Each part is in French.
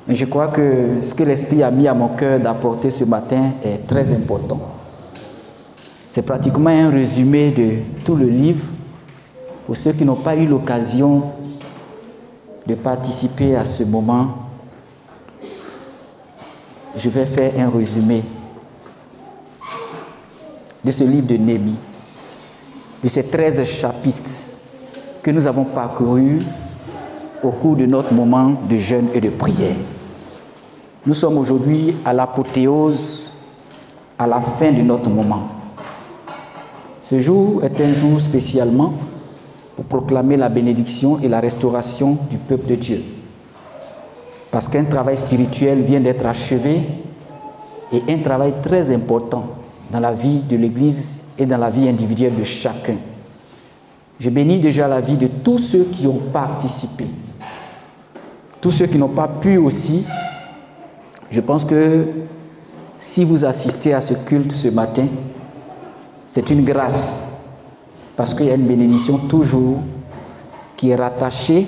Mais je crois que ce que l'Esprit a mis à mon cœur d'apporter ce matin est très important. C'est pratiquement un résumé de tout le livre pour ceux qui n'ont pas eu l'occasion de participer à ce moment. Je vais faire un résumé de ce livre de Néhémie, de ces 13 chapitres que nous avons parcourus au cours de notre moment de jeûne et de prière. Nous sommes aujourd'hui à l'apothéose, à la fin de notre moment. Ce jour est un jour spécialement pour proclamer la bénédiction et la restauration du peuple de Dieu. Parce qu'un travail spirituel vient d'être achevé et un travail très important dans la vie de l'Église et dans la vie individuelle de chacun. Je bénis déjà la vie de tous ceux qui ont participé. Tous ceux qui n'ont pas pu aussi, je pense que si vous assistez à ce culte ce matin, c'est une grâce, parce qu'il y a une bénédiction toujours qui est rattachée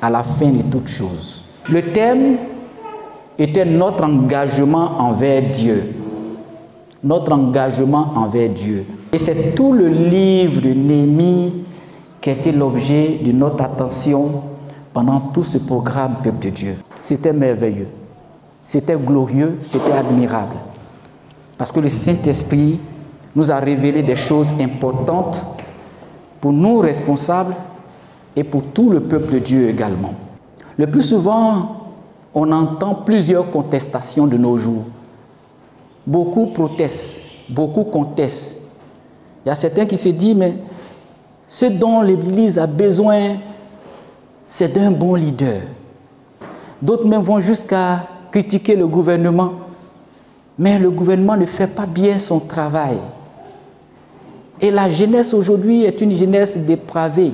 à la fin de toutes choses. Le thème était notre engagement envers Dieu. Notre engagement envers Dieu. Et c'est tout le livre de Néhémie qui a été l'objet de notre attention pendant tout ce programme Peuple de Dieu. C'était merveilleux, c'était glorieux, c'était admirable. Parce que le Saint-Esprit nous a révélé des choses importantes pour nous responsables et pour tout le peuple de Dieu également. Le plus souvent, on entend plusieurs contestations de nos jours. Beaucoup protestent, beaucoup contestent. Il y a certains qui se disent, mais ce dont l'Église a besoin, c'est d'un bon leader. D'autres même vont jusqu'à critiquer le gouvernement. Mais le gouvernement ne fait pas bien son travail. Et la jeunesse aujourd'hui est une jeunesse dépravée.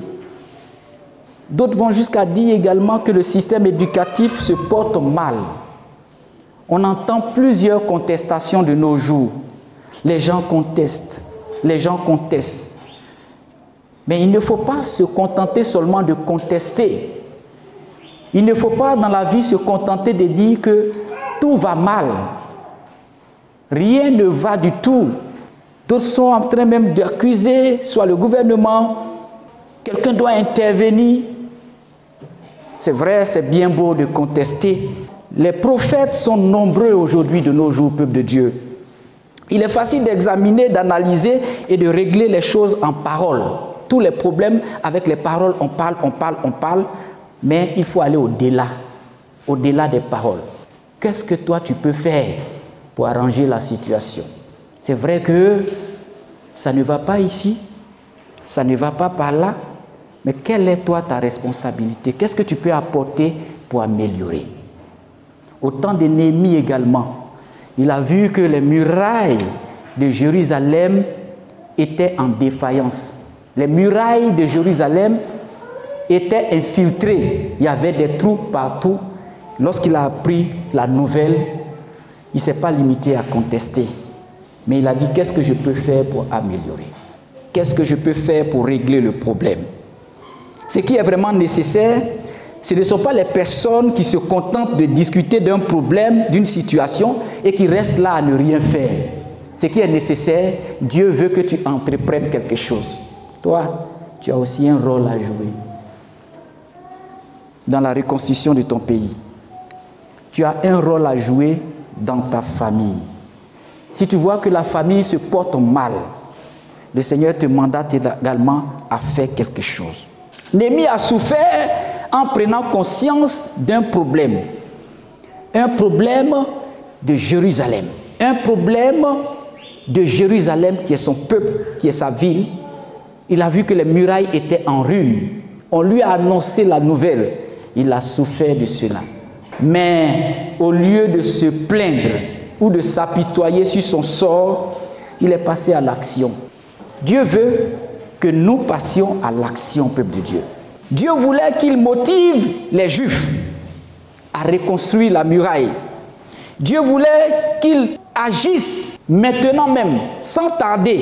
D'autres vont jusqu'à dire également que le système éducatif se porte mal. On entend plusieurs contestations de nos jours. Les gens contestent, les gens contestent. Mais il ne faut pas se contenter seulement de contester. Il ne faut pas dans la vie se contenter de dire que tout va mal. Rien ne va du tout. D'autres sont en train même d'accuser soit le gouvernement, quelqu'un doit intervenir. C'est vrai, c'est bien beau de contester. Les prophètes sont nombreux aujourd'hui de nos jours, peuple de Dieu. Il est facile d'examiner, d'analyser et de régler les choses en parole. Tous les problèmes avec les paroles, on parle, mais il faut aller au-delà des paroles. Qu'est-ce que toi tu peux faire pour arranger la situation? C'est vrai que ça ne va pas ici, ça ne va pas par là, mais quelle est toi ta responsabilité? Qu'est-ce que tu peux apporter pour améliorer? Au temps de Néhémie également, il a vu que les murailles de Jérusalem étaient en défaillance. Les murailles de Jérusalem étaient infiltrées. Il y avait des trous partout. Lorsqu'il a appris la nouvelle, il ne s'est pas limité à contester. Mais il a dit, qu'est-ce que je peux faire pour améliorer? Qu'est-ce que je peux faire pour régler le problème? Ce qui est vraiment nécessaire, ce ne sont pas les personnes qui se contentent de discuter d'un problème, d'une situation et qui restent là à ne rien faire. Ce qui est nécessaire, Dieu veut que tu entreprennes quelque chose. Toi, tu as aussi un rôle à jouer dans la reconstruction de ton pays. Tu as un rôle à jouer dans ta famille. Si tu vois que la famille se porte mal, le Seigneur te mandate également à faire quelque chose. Néhémie a souffert en prenant conscience d'un problème. Un problème de Jérusalem. Un problème de Jérusalem qui est son peuple, qui est sa ville. Il a vu que les murailles étaient en ruine. On lui a annoncé la nouvelle. Il a souffert de cela. Mais au lieu de se plaindre ou de s'apitoyer sur son sort, il est passé à l'action. Dieu veut que nous passions à l'action, peuple de Dieu. Dieu voulait qu'il motive les Juifs à reconstruire la muraille. Dieu voulait qu'ils agissent maintenant même, sans tarder.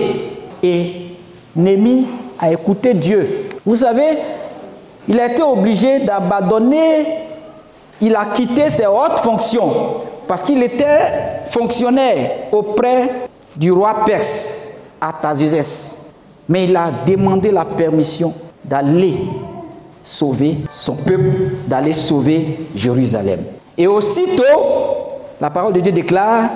Et Néhémie a écouté Dieu. Vous savez, il a été obligé d'abandonner il a quitté ses hautes fonctions parce qu'il était fonctionnaire auprès du roi perse Artaxerxès. Mais il a demandé la permission d'aller sauver son peuple, d'aller sauver Jérusalem. Et aussitôt, la parole de Dieu déclare,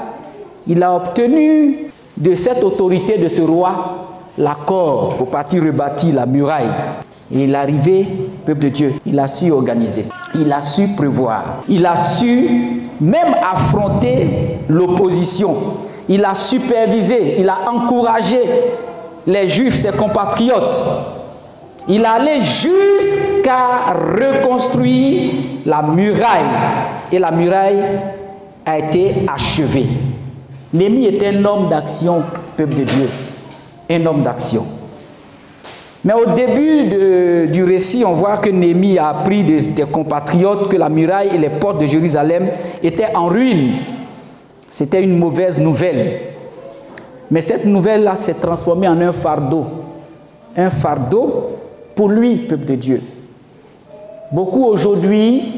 il a obtenu de cette autorité de ce roi l'accord pour partir rebâtir la muraille. Et il est arrivé, peuple de Dieu, il a su organiser, il a su prévoir, il a su même affronter l'opposition, il a supervisé, il a encouragé les Juifs, ses compatriotes. Il est allé jusqu'à reconstruire la muraille. Et la muraille a été achevée. Néhémie était un homme d'action, peuple de Dieu. Un homme d'action. Mais au début du récit, on voit que Néhémie a appris des compatriotes que la muraille et les portes de Jérusalem étaient en ruine. C'était une mauvaise nouvelle. Mais cette nouvelle-là s'est transformée en un fardeau. Un fardeau pour lui, peuple de Dieu. Beaucoup aujourd'hui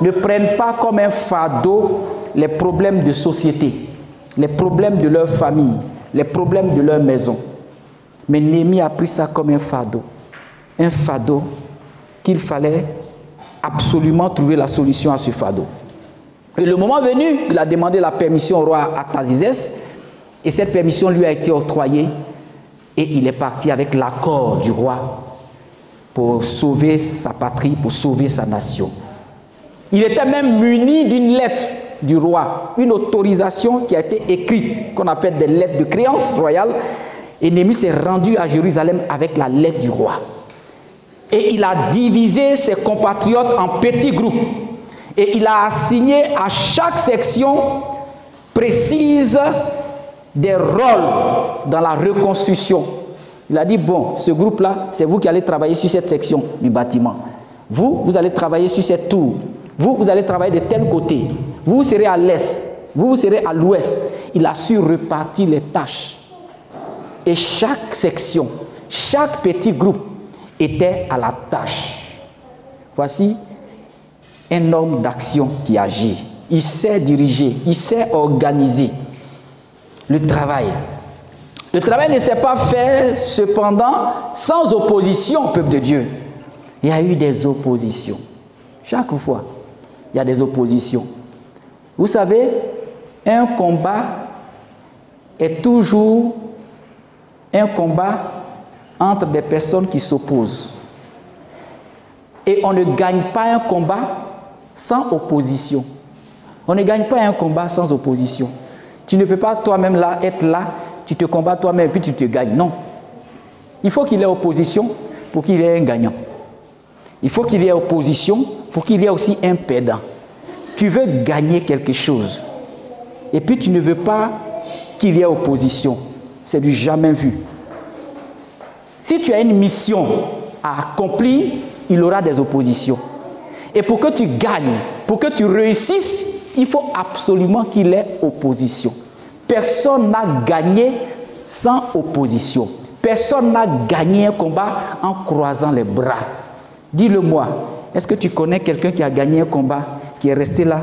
ne prennent pas comme un fardeau les problèmes de société, les problèmes de leur famille, les problèmes de leur maison. Mais Néhémie a pris ça comme un fardeau qu'il fallait absolument trouver la solution à ce fardeau. Et le moment venu, il a demandé la permission au roi Artaxerxès, et cette permission lui a été octroyée, et il est parti avec l'accord du roi pour sauver sa patrie, pour sauver sa nation. Il était même muni d'une lettre du roi, une autorisation qui a été écrite, qu'on appelle des lettres de créance royale. Et Néhémie s'est rendu à Jérusalem avec la lettre du roi. Et il a divisé ses compatriotes en petits groupes. Et il a assigné à chaque section précise des rôles dans la reconstruction. Il a dit, bon, ce groupe-là, c'est vous qui allez travailler sur cette section du bâtiment. Vous, vous allez travailler sur cette tour. Vous, vous allez travailler de tel côté. Vous serez à l'est. Vous serez à l'ouest. Il a su repartir les tâches. Et chaque section, chaque petit groupe était à la tâche. Voici un homme d'action qui agit. Il sait diriger, il sait organiser le travail. Le travail ne s'est pas fait cependant sans opposition, peuple de Dieu. Il y a eu des oppositions. Chaque fois, il y a des oppositions. Vous savez, un combat est toujours un combat entre des personnes qui s'opposent. Et on ne gagne pas un combat sans opposition. On ne gagne pas un combat sans opposition. Tu ne peux pas toi-même là être là, tu te combats toi-même et puis tu te gagnes. Non. Il faut qu'il y ait opposition pour qu'il y ait un gagnant. Il faut qu'il y ait opposition pour qu'il y ait aussi un perdant. Tu veux gagner quelque chose et puis tu ne veux pas qu'il y ait opposition. C'est du jamais vu. Si tu as une mission à accomplir, il y aura des oppositions. Et pour que tu gagnes, pour que tu réussisses, il faut absolument qu'il y ait opposition. Personne n'a gagné sans opposition. Personne n'a gagné un combat en croisant les bras. Dis-le-moi, est-ce que tu connais quelqu'un qui a gagné un combat, qui est resté là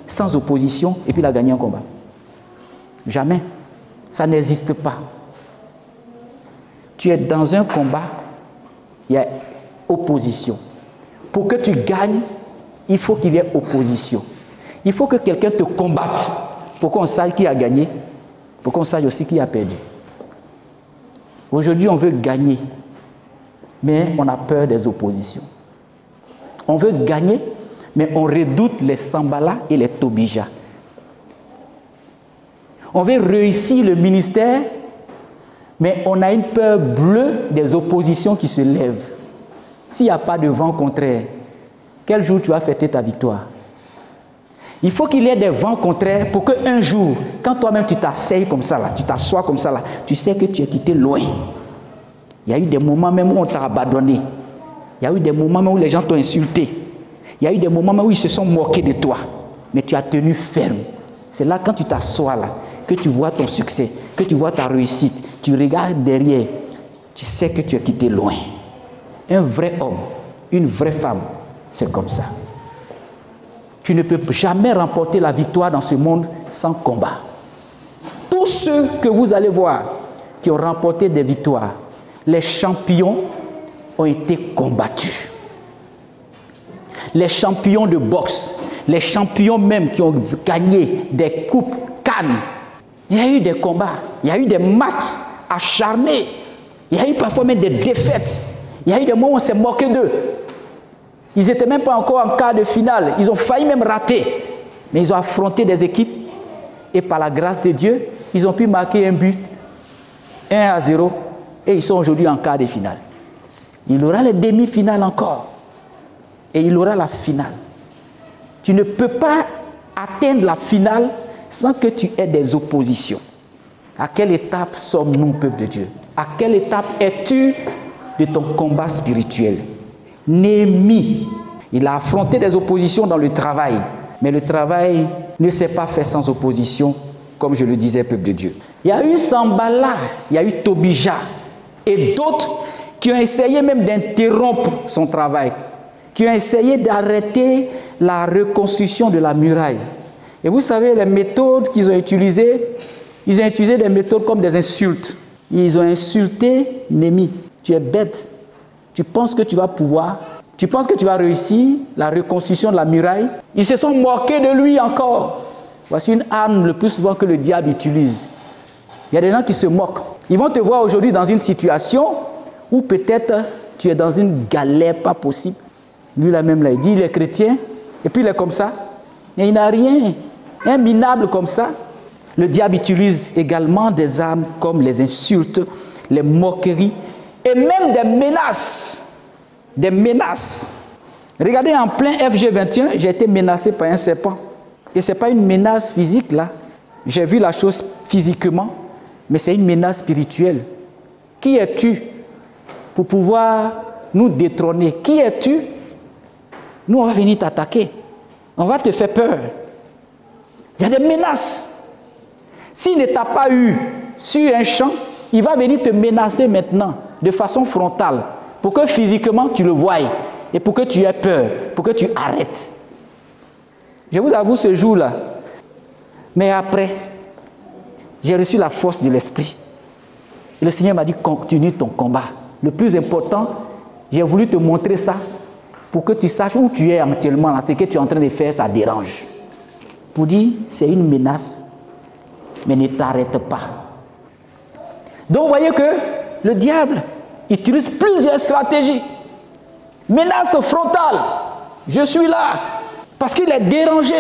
sans opposition et puis il a gagné un combat? Jamais. Ça n'existe pas. Tu es dans un combat, il y a opposition. Pour que tu gagnes, il faut qu'il y ait opposition. Il faut que quelqu'un te combatte pour qu'on sache qui a gagné, pour qu'on sache aussi qui a perdu. Aujourd'hui, on veut gagner, mais on a peur des oppositions. On veut gagner, mais on redoute les Sambala et les Tobija. On veut réussir le ministère, mais on a une peur bleue des oppositions qui se lèvent. S'il n'y a pas de vent contraire, quel jour tu vas fêter ta victoire? Il faut qu'il y ait des vents contraires pour qu'un jour, quand toi-même tu t'asseyes comme ça, là, tu t'assois comme ça, là, tu sais que tu es quitté loin. Il y a eu des moments même où on t'a abandonné. Il y a eu des moments même où les gens t'ont insulté. Il y a eu des moments même où ils se sont moqués de toi. Mais tu as tenu ferme. C'est là, quand tu t'assois là, que tu vois ton succès, que tu vois ta réussite. Tu regardes derrière, tu sais que tu es quitté loin. Un vrai homme, une vraie femme, c'est comme ça. Tu ne peux jamais remporter la victoire dans ce monde sans combat. Tous ceux que vous allez voir qui ont remporté des victoires, les champions ont été combattus. Les champions de boxe, les champions même qui ont gagné des coupes Cannes, il y a eu des combats, il y a eu des matchs acharnés, il y a eu parfois même des défaites, il y a eu des moments où on s'est moqué d'eux. Ils n'étaient même pas encore en quart de finale, ils ont failli même rater, mais ils ont affronté des équipes et par la grâce de Dieu, ils ont pu marquer un but, 1-0, et ils sont aujourd'hui en quart de finale. Il aura les demi-finales encore, et il aura la finale. Tu ne peux pas atteindre la finale sans que tu aies des oppositions. À quelle étape sommes-nous, peuple de Dieu? À quelle étape es-tu de ton combat spirituel? Néhémie, il a affronté des oppositions dans le travail, mais le travail ne s'est pas fait sans opposition, comme je le disais, peuple de Dieu. Il y a eu Sanballat, il y a eu Tobija et d'autres qui ont essayé même d'interrompre son travail, qui ont essayé d'arrêter la reconstruction de la muraille. Et vous savez, les méthodes qu'ils ont utilisées, ils ont utilisé des méthodes comme des insultes. Ils ont insulté Néhémie. Tu es bête. Tu penses que tu vas pouvoir, tu penses que tu vas réussir la reconstruction de la muraille. Ils se sont moqués de lui encore. Voici une arme le plus souvent que le diable utilise. Il y a des gens qui se moquent. Ils vont te voir aujourd'hui dans une situation où peut-être tu es dans une galère pas possible. Lui là même là, il dit il est chrétien et puis il est comme ça. Et il n'a rien, un minable comme ça. Le diable utilise également des armes comme les insultes, les moqueries et même des menaces. Des menaces. Regardez en plein FG21, j'ai été menacé par un serpent. Et ce n'est pas une menace physique là. J'ai vu la chose physiquement, mais c'est une menace spirituelle. Qui es-tu pour pouvoir nous détrôner? Qui es-tu? Nous, on va venir t'attaquer. On va te faire peur. Il y a des menaces. S'il ne t'a pas eu sur un champ, il va venir te menacer maintenant de façon frontale pour que physiquement tu le voies et pour que tu aies peur, pour que tu arrêtes. Je vous avoue ce jour-là. Mais après, j'ai reçu la force de l'esprit. Et le Seigneur m'a dit, continue ton combat. Le plus important, j'ai voulu te montrer ça pour que tu saches où tu es actuellement. Là, ce que tu es en train de faire, ça dérange. Pour dire, c'est une menace, mais ne t'arrête pas. Donc, vous voyez que le diable utilise plusieurs stratégies. Menace frontale. Je suis là parce qu'il est dérangé.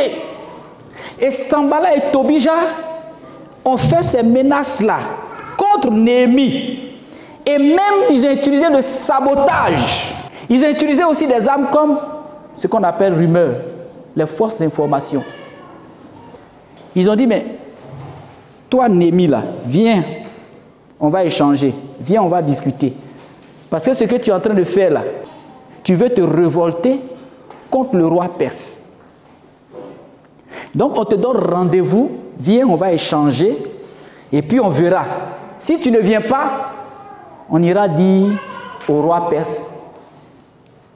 Et Sanballat et Tobija ont fait ces menaces-là contre Néhémie. Et même, ils ont utilisé le sabotage. Ils ont utilisé aussi des armes comme ce qu'on appelle rumeurs, les fausses informations. Ils ont dit, mais toi, Néhémie, là, viens, on va échanger. Viens, on va discuter. Parce que ce que tu es en train de faire, là, tu veux te révolter contre le roi perse. Donc, on te donne rendez-vous. Viens, on va échanger. Et puis, on verra. Si tu ne viens pas, on ira dire au roi perse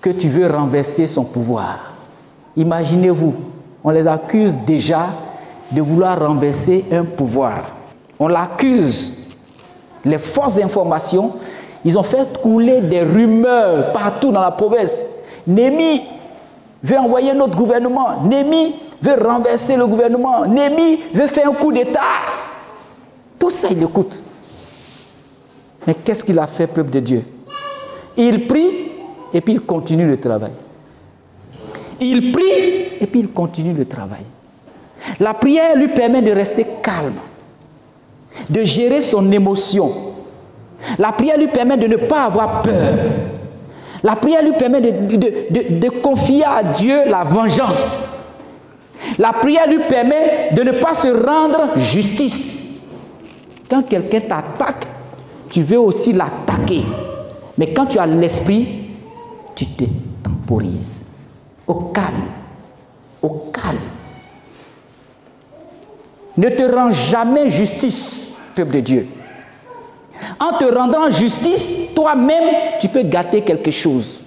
que tu veux renverser son pouvoir. Imaginez-vous, on les accuse déjà de vouloir renverser un pouvoir. On l'accuse. Les fausses informations, ils ont fait couler des rumeurs partout dans la province. Néhémie veut envoyer notre gouvernement. Néhémie veut renverser le gouvernement. Néhémie veut faire un coup d'État. Tout ça, il écoute. Mais qu'est-ce qu'il a fait, peuple de Dieu? Il prie et puis il continue le travail. Il prie et puis il continue le travail. La prière lui permet de rester calme, de gérer son émotion. La prière lui permet de ne pas avoir peur. La prière lui permet de confier à Dieu la vengeance. La prière lui permet de ne pas se rendre justice. Quand quelqu'un t'attaque, tu veux aussi l'attaquer. Mais quand tu as l'esprit, tu te temporises. Au calme. Au calme. Ne te rends jamais justice, peuple de Dieu. En te rendant justice, toi-même, tu peux gâter quelque chose.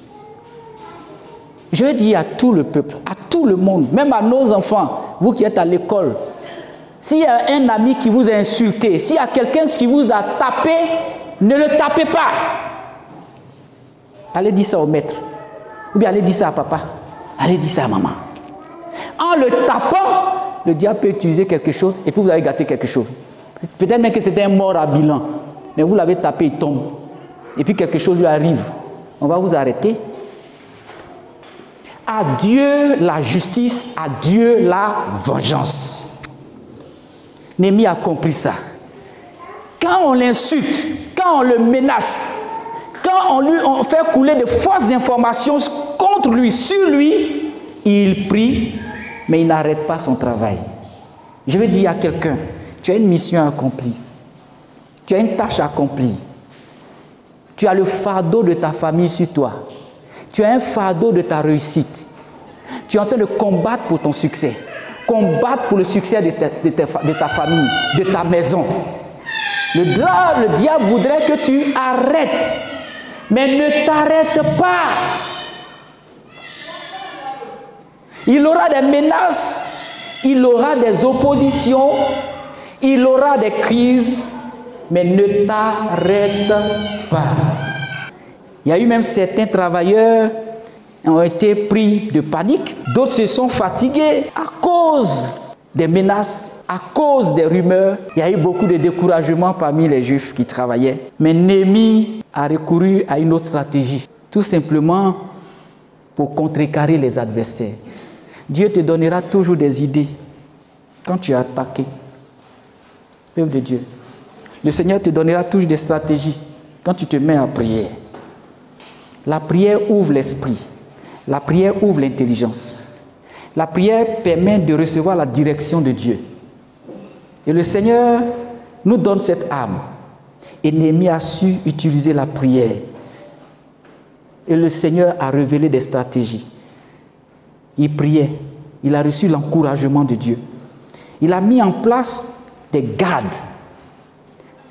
Je vais dire à tout le peuple, à tout le monde, même à nos enfants, vous qui êtes à l'école, s'il y a un ami qui vous a insulté, s'il y a quelqu'un qui vous a tapé, ne le tapez pas. Allez dire ça au maître. Ou bien allez dire ça à papa. Allez dire ça à maman. En le tapant, le diable peut utiliser quelque chose et puis vous avez gâté quelque chose. Peut-être même que c'était un mort à bilan. Mais vous l'avez tapé, il tombe. Et puis quelque chose lui arrive. On va vous arrêter. À Dieu la justice, à Dieu la vengeance. Néhémie a compris ça. Quand on l'insulte, quand on le menace, quand on fait couler de fausses informations contre lui, sur lui, il prie, mais il n'arrête pas son travail. Je vais dire à quelqu'un, tu as une mission accomplie, tu as une tâche accomplie, tu as le fardeau de ta famille sur toi, tu as un fardeau de ta réussite, tu es en train de combattre pour ton succès, combattre pour le succès de ta famille, de ta maison. Le diable voudrait que tu arrêtes, mais ne t'arrête pas. Il aura des menaces, il aura des oppositions, il aura des crises, mais ne t'arrête pas. Il y a eu même certains travailleurs qui ont été pris de panique, d'autres se sont fatigués à cause des menaces, à cause des rumeurs. Il y a eu beaucoup de découragement parmi les Juifs qui travaillaient. Mais Néhémie a recouru à une autre stratégie, tout simplement pour contrecarrer les adversaires. Dieu te donnera toujours des idées quand tu es attaqué. Peuple de Dieu, le Seigneur te donnera toujours des stratégies quand tu te mets à prier. La prière ouvre l'esprit. La prière ouvre l'intelligence. La prière permet de recevoir la direction de Dieu. Et le Seigneur nous donne cette âme. Et Néhémie a su utiliser la prière. Et le Seigneur a révélé des stratégies. Il priait. Il a reçu l'encouragement de Dieu. Il a mis en place des gardes.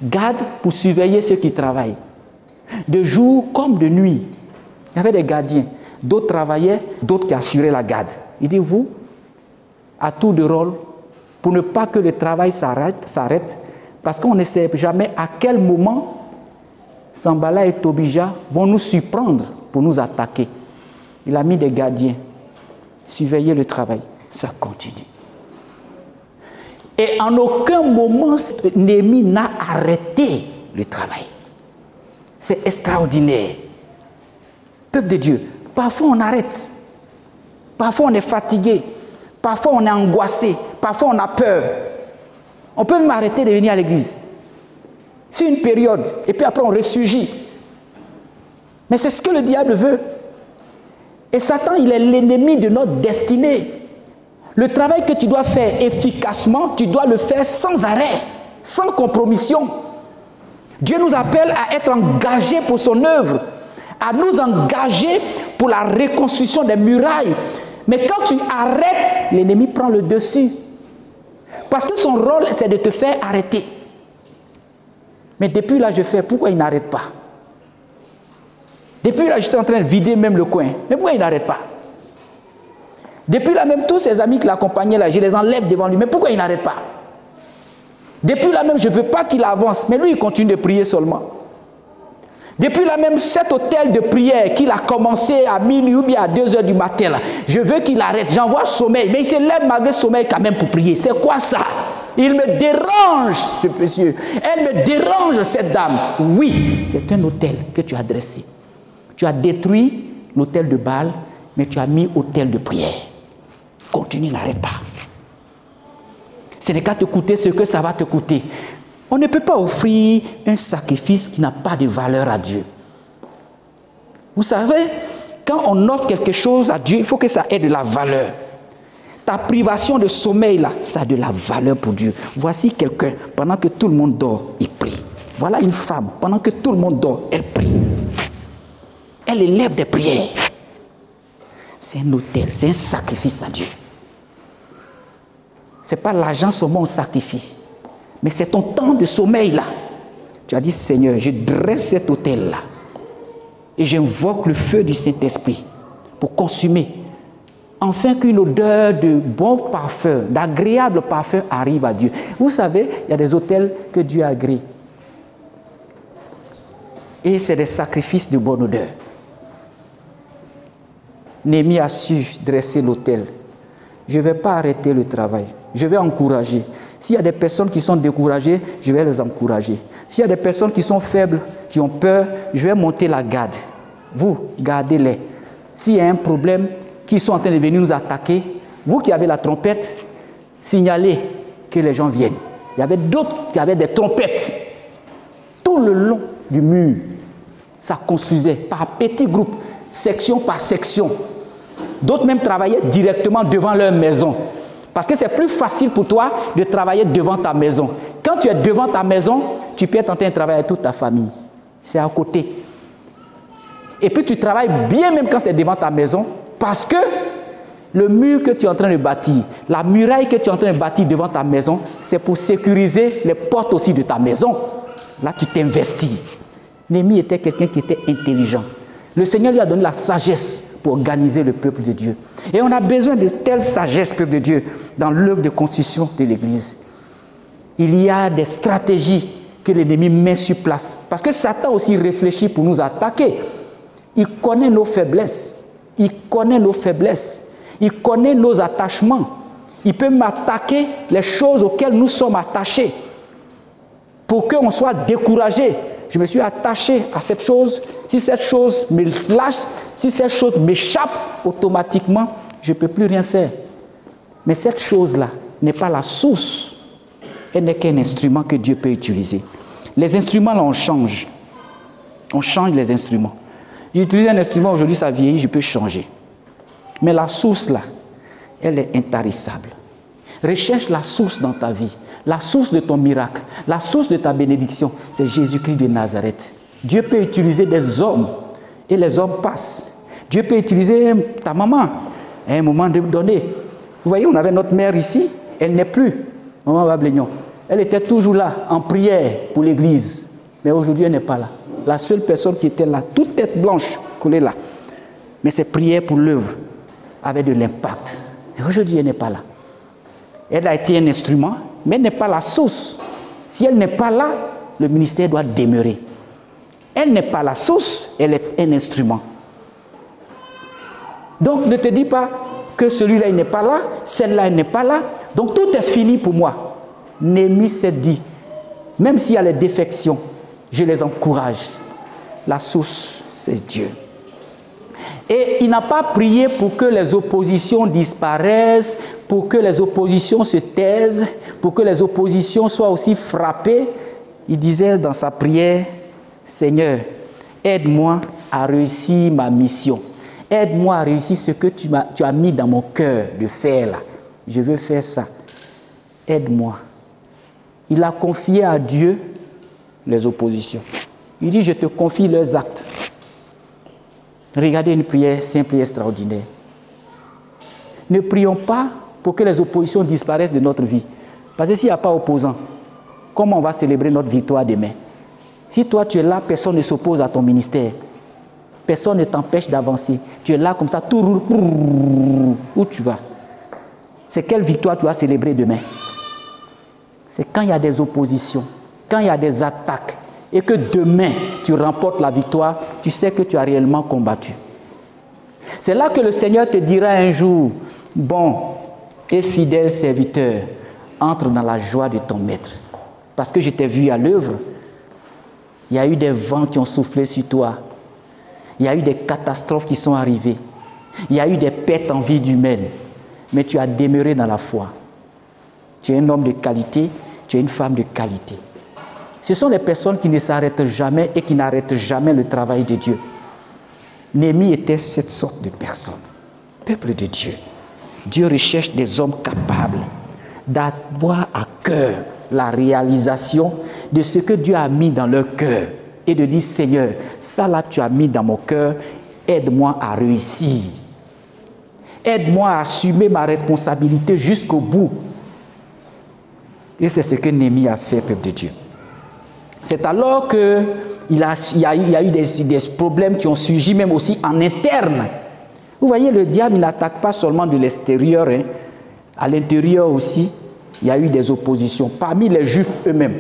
Gardes pour surveiller ceux qui travaillent. De jour comme de nuit. Il y avait des gardiens. D'autres travaillaient, d'autres qui assuraient la garde. Il dit, vous, à tour de rôle, pour ne pas que le travail s'arrête, parce qu'on ne sait jamais à quel moment Sanballat et Tobija vont nous surprendre pour nous attaquer. Il a mis des gardiens, surveiller le travail. Ça continue. Et en aucun moment, Néhémie n'a arrêté le travail. C'est extraordinaire. Peuple de Dieu, parfois on arrête. Parfois on est fatigué. Parfois on est angoissé. Parfois on a peur. On peut même arrêter de venir à l'église. C'est une période. Et puis après on ressurgit. Mais c'est ce que le diable veut. Et Satan, il est l'ennemi de notre destinée. Le travail que tu dois faire efficacement, tu dois le faire sans arrêt, sans compromission. Dieu nous appelle à être engagés pour son œuvre, à nous engager pour la reconstruction des murailles. Mais quand tu arrêtes, l'ennemi prend le dessus. Parce que son rôle, c'est de te faire arrêter. Mais depuis là, je fais, pourquoi il n'arrête pas? Depuis là, je suis en train de vider même le coin. Mais pourquoi il n'arrête pas? Depuis là même, tous ses amis qui l'accompagnaient là, je les enlève devant lui. Mais pourquoi il n'arrête pas? Depuis là même, je ne veux pas qu'il avance. Mais lui, il continue de prier seulement. Depuis là même, cet hôtel de prière qu'il a commencé à minuit ou bien à 2 h du matin, là, je veux qu'il arrête. J'envoie sommeil. Mais il se lève malgré sommeil quand même pour prier. C'est quoi ça? Il me dérange, ce monsieur. Elle me dérange, cette dame. Oui, c'est un hôtel que tu as dressé. Tu as détruit l'hôtel de Baal, mais tu as mis hôtel de prière. Continue, n'arrête pas. Ce n'est qu'à te coûter ce que ça va te coûter. On ne peut pas offrir un sacrifice qui n'a pas de valeur à Dieu. Vous savez, quand on offre quelque chose à Dieu, il faut que ça ait de la valeur. Ta privation de sommeil, là, ça a de la valeur pour Dieu. Voici quelqu'un, pendant que tout le monde dort, il prie. Voilà une femme, pendant que tout le monde dort, elle prie. Elle élève des prières. C'est un autel, c'est un sacrifice à Dieu. Ce n'est pas l'argent seulement on sacrifie, mais c'est ton temps de sommeil là. Tu as dit, Seigneur, je dresse cet autel là et j'invoque le feu du Saint-Esprit pour consumer afin qu'une odeur de bon parfum, d'agréable parfum arrive à Dieu. Vous savez, il y a des autels que Dieu agrée. Et c'est des sacrifices de bonne odeur. Néhémie a su dresser l'autel. Je ne vais pas arrêter le travail. Je vais encourager. S'il y a des personnes qui sont découragées, je vais les encourager. S'il y a des personnes qui sont faibles, qui ont peur, je vais monter la garde. Vous, gardez-les. S'il y a un problème, qui sont en train de venir nous attaquer, vous qui avez la trompette, signalez que les gens viennent. Il y avait d'autres qui avaient des trompettes. Tout le long du mur, ça construisait par petits groupes, section par section. D'autres même travaillaient directement devant leur maison. Parce que c'est plus facile pour toi de travailler devant ta maison. Quand tu es devant ta maison, tu peux être en train de travailler avec toute ta famille. C'est à côté. Et puis tu travailles bien même quand c'est devant ta maison, parce que le mur que tu es en train de bâtir, la muraille que tu es en train de bâtir devant ta maison, c'est pour sécuriser les portes aussi de ta maison. Là, tu t'investis. Néhémie était quelqu'un qui était intelligent. Le Seigneur lui a donné la sagesse pour organiser le peuple de Dieu. Et on a besoin de telle sagesse, peuple de Dieu, dans l'œuvre de construction de l'Église. Il y a des stratégies que l'ennemi met sur place. Parce que Satan aussi réfléchit pour nous attaquer. Il connaît nos faiblesses. Il connaît nos faiblesses. Il connaît nos attachements. Il peut m'attaquer les choses auxquelles nous sommes attachés. Pour qu'on soit découragé. Je me suis attaché à cette chose. Si cette chose me lâche, si cette chose m'échappe, automatiquement, je ne peux plus rien faire. Mais cette chose-là n'est pas la source. Elle n'est qu'un instrument que Dieu peut utiliser. Les instruments, là, on change. On change les instruments. J'utilise un instrument, aujourd'hui, ça vieillit, je peux changer. Mais la source, là, elle est intarissable. Recherche la source dans ta vie. La source de ton miracle, la source de ta bénédiction, c'est Jésus-Christ de Nazareth. Dieu peut utiliser des hommes et les hommes passent. Dieu peut utiliser ta maman à un moment donné. Vous voyez, on avait notre mère ici, elle n'est plus. Maman Bablignon, elle était toujours là en prière pour l'église. Mais aujourd'hui, elle n'est pas là. La seule personne qui était là, toute tête blanche, collée là. Mais ses prières pour l'œuvre avaient de l'impact. Et aujourd'hui, elle n'est pas là. Elle a été un instrument, mais elle n'est pas la source. Si elle n'est pas là, le ministère doit demeurer. Elle n'est pas la source, elle est un instrument. Donc ne te dis pas que celui-là il n'est pas là, celle-là il n'est pas là. Donc tout est fini pour moi. Néhémie s'est dit, même s'il y a les défections, je les encourage. La source, c'est Dieu. Et il n'a pas prié pour que les oppositions disparaissent, pour que les oppositions se taisent, pour que les oppositions soient aussi frappées. Il disait dans sa prière, Seigneur, aide-moi à réussir ma mission. Aide-moi à réussir ce que tu as mis dans mon cœur de faire là. Je veux faire ça. Aide-moi. Il a confié à Dieu les oppositions. Il dit, je te confie leurs actes. Regardez une prière simple et extraordinaire. Ne prions pas pour que les oppositions disparaissent de notre vie. Parce que s'il n'y a pas opposant, comment on va célébrer notre victoire demain? Si toi tu es là, personne ne s'oppose à ton ministère. Personne ne t'empêche d'avancer. Tu es là comme ça, tout roule. Où tu vas? C'est quelle victoire tu vas célébrer demain? C'est quand il y a des oppositions, quand il y a des attaques, et que demain, tu remportes la victoire, tu sais que tu as réellement combattu. C'est là que le Seigneur te dira un jour, bon et fidèle serviteur, entre dans la joie de ton maître. Parce que je t'ai vu à l'œuvre, il y a eu des vents qui ont soufflé sur toi, il y a eu des catastrophes qui sont arrivées, il y a eu des pertes en vie humaine, mais tu as demeuré dans la foi. Tu es un homme de qualité, tu es une femme de qualité. Ce sont les personnes qui ne s'arrêtent jamais et qui n'arrêtent jamais le travail de Dieu. Néhémie était cette sorte de personne. Peuple de Dieu. Dieu recherche des hommes capables d'avoir à cœur la réalisation de ce que Dieu a mis dans leur cœur et de dire, Seigneur, ça là tu as mis dans mon cœur, aide-moi à réussir. Aide-moi à assumer ma responsabilité jusqu'au bout. Et c'est ce que Néhémie a fait, peuple de Dieu. C'est alors qu'il y a eu des problèmes qui ont surgi même aussi en interne Vous voyez, le diable n'attaque pas seulement de l'extérieur, hein. À l'intérieur aussi, il y a eu des oppositions. Parmi les Juifs eux-mêmes,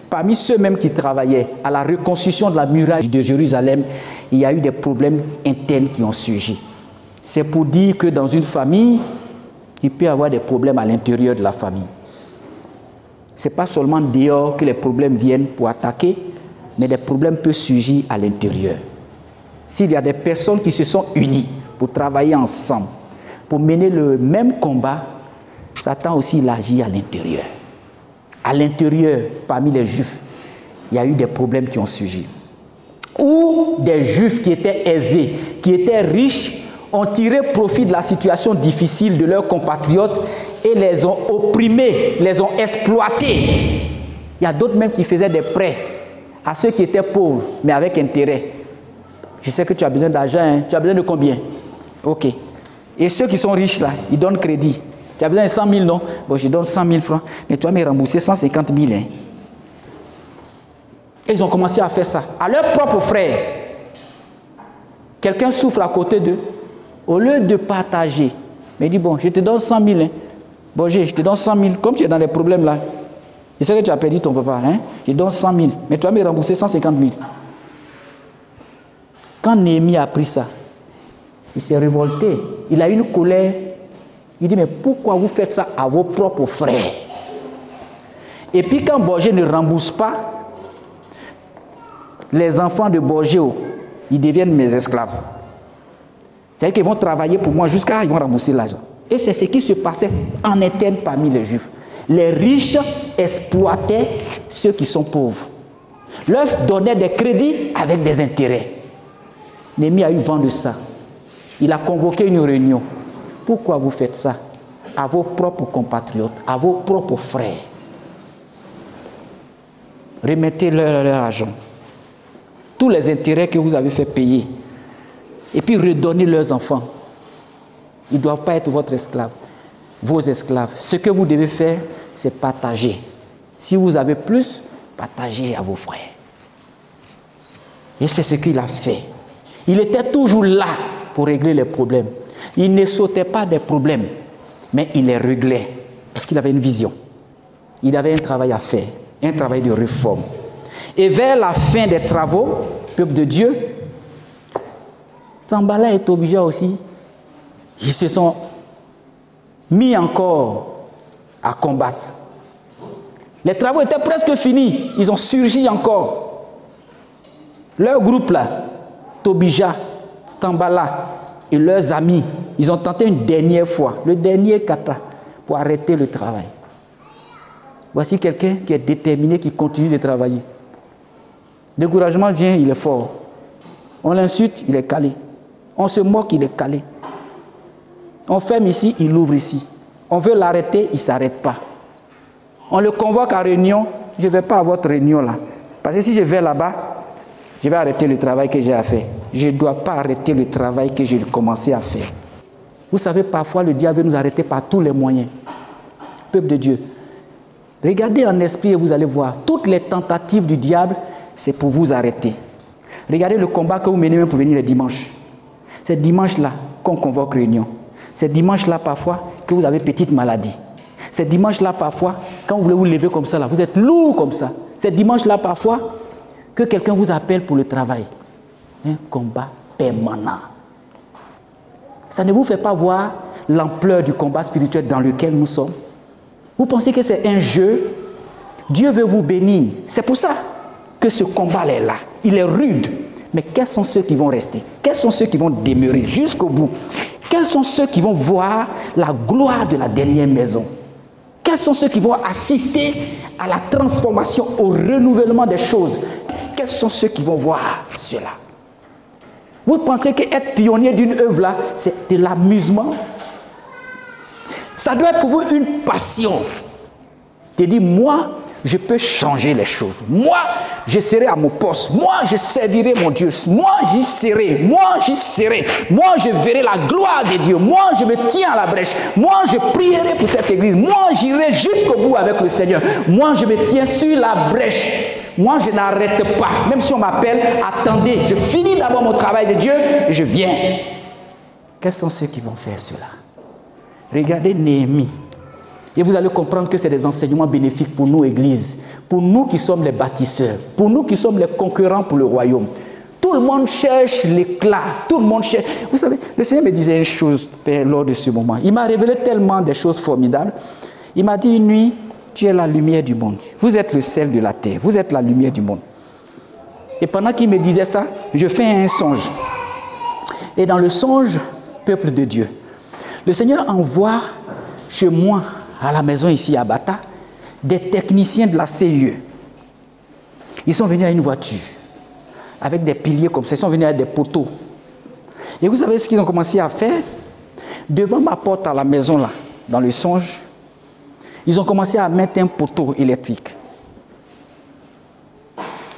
parmi ceux-mêmes qui travaillaient à la reconstruction de la muraille de Jérusalem, il y a eu des problèmes internes qui ont surgi. C'est pour dire que dans une famille, il peut y avoir des problèmes à l'intérieur de la famille. Ce n'est pas seulement dehors que les problèmes viennent pour attaquer, mais des problèmes peuvent surgir à l'intérieur. S'il y a des personnes qui se sont unies pour travailler ensemble, pour mener le même combat, Satan aussi il agit à l'intérieur. À l'intérieur, parmi les Juifs, il y a eu des problèmes qui ont surgi. Ou des Juifs qui étaient aisés, qui étaient riches, ont tiré profit de la situation difficile de leurs compatriotes et les ont opprimés, les ont exploités. Il y a d'autres même qui faisaient des prêts à ceux qui étaient pauvres, mais avec intérêt. Je sais que tu as besoin d'argent, hein? Tu as besoin de combien? Ok. Et ceux qui sont riches là, ils donnent crédit. Tu as besoin de 100 000, non? Bon, je donne 100 000 francs, mais tu vas me rembourser 150 000. Hein? Et ils ont commencé à faire ça. À leurs propres frères. Quelqu'un souffre à côté d'eux. Au lieu de partager, mais il dit, bon, je te donne 100 000. Hein? Bon, je te donne 100 000. Comme tu es dans les problèmes là, je sais que tu as perdu ton papa. Hein? Je te donne 100 000, mais tu vas me rembourser 150 000. Quand Néhémie a appris ça, il s'est révolté. Il a eu une colère. Il dit, mais pourquoi vous faites ça à vos propres frères? Et puis quand Borgé ne rembourse pas, les enfants de Borgé, ils deviennent mes esclaves. C'est-à-dire qu'ils vont travailler pour moi jusqu'à ils vont rembourser l'argent. Et c'est ce qui se passait en interne parmi les Juifs. Les riches exploitaient ceux qui sont pauvres. Leur donnaient des crédits avec des intérêts. Néhémie a eu vent de ça. Il a convoqué une réunion. Pourquoi vous faites ça à vos propres compatriotes, à vos propres frères? Remettez-leur leur argent. Tous les intérêts que vous avez fait payer. Et puis redonnez leurs enfants. Ils ne doivent pas être votre esclave, vos esclaves. Ce que vous devez faire, c'est partager. Si vous avez plus, partagez à vos frères. Et c'est ce qu'il a fait. Il était toujours là pour régler les problèmes. Il ne sautait pas des problèmes, mais il les réglait parce qu'il avait une vision. Il avait un travail à faire, un travail de réforme. Et vers la fin des travaux, peuple de Dieu, Sanballat et Tobija aussi, ils se sont mis encore à combattre. Les travaux étaient presque finis, ils ont surgi encore. Leur groupe là, Tobija, Sanballat et leurs amis, ils ont tenté une dernière fois, le dernier kata, pour arrêter le travail. Voici quelqu'un qui est déterminé, qui continue de travailler. Découragement vient, il est fort. On l'insulte, il est calé. On se moque, il est calé. On ferme ici, il ouvre ici. On veut l'arrêter, il ne s'arrête pas. On le convoque à réunion, je ne vais pas à votre réunion là. Parce que si je vais là-bas, je vais arrêter le travail que j'ai à faire. Je ne dois pas arrêter le travail que j'ai commencé à faire. Vous savez, parfois le diable veut nous arrêter par tous les moyens. Peuple de Dieu, regardez en esprit et vous allez voir. Toutes les tentatives du diable, c'est pour vous arrêter. Regardez le combat que vous menez même pour venir les dimanches. C'est dimanche-là qu'on convoque réunion. C'est dimanche-là parfois que vous avez petite maladie. C'est dimanche-là parfois, quand vous voulez vous lever comme ça, là, vous êtes lourd comme ça. C'est dimanche-là parfois que quelqu'un vous appelle pour le travail. Un combat permanent. Ça ne vous fait pas voir l'ampleur du combat spirituel dans lequel nous sommes. Vous pensez que c'est un jeu? Dieu veut vous bénir. C'est pour ça que ce combat est là. Il est rude. Mais quels sont ceux qui vont rester? Quels sont ceux qui vont demeurer jusqu'au bout? Quels sont ceux qui vont voir la gloire de la dernière maison? Quels sont ceux qui vont assister à la transformation, au renouvellement des choses? Quels sont ceux qui vont voir cela? Vous pensez qu'être pionnier d'une œuvre là, c'est de l'amusement? Ça doit être pour vous une passion. Tu dis, moi, je peux changer les choses. Moi, je serai à mon poste. Moi, je servirai mon Dieu. Moi, j'y serai. Moi, j'y serai. Moi, je verrai la gloire de Dieu. Moi, je me tiens à la brèche. Moi, je prierai pour cette église. Moi, j'irai jusqu'au bout avec le Seigneur. Moi, je me tiens sur la brèche. Moi, je n'arrête pas. Même si on m'appelle, attendez. Je finis d'abord mon travail de Dieu et je viens. Quels sont ceux qui vont faire cela? Regardez Néhémie. Et vous allez comprendre que c'est des enseignements bénéfiques pour nous, Église, pour nous qui sommes les bâtisseurs, pour nous qui sommes les concurrents pour le royaume. Tout le monde cherche l'éclat, tout le monde cherche. Vous savez, le Seigneur me disait une chose, Père, lors de ce moment. Il m'a révélé tellement des choses formidables. Il m'a dit une nuit, tu es la lumière du monde. Vous êtes le sel de la terre, vous êtes la lumière du monde. Et pendant qu'il me disait ça, je fais un songe. Et dans le songe, peuple de Dieu, le Seigneur envoie chez moi, à la maison ici à Bata, des techniciens de la CIE. Ils sont venus à une voiture, avec des piliers comme ça, ils sont venus avec des poteaux. Et vous savez ce qu'ils ont commencé à faire? Devant ma porte à la maison, là, dans le songe, ils ont commencé à mettre un poteau électrique.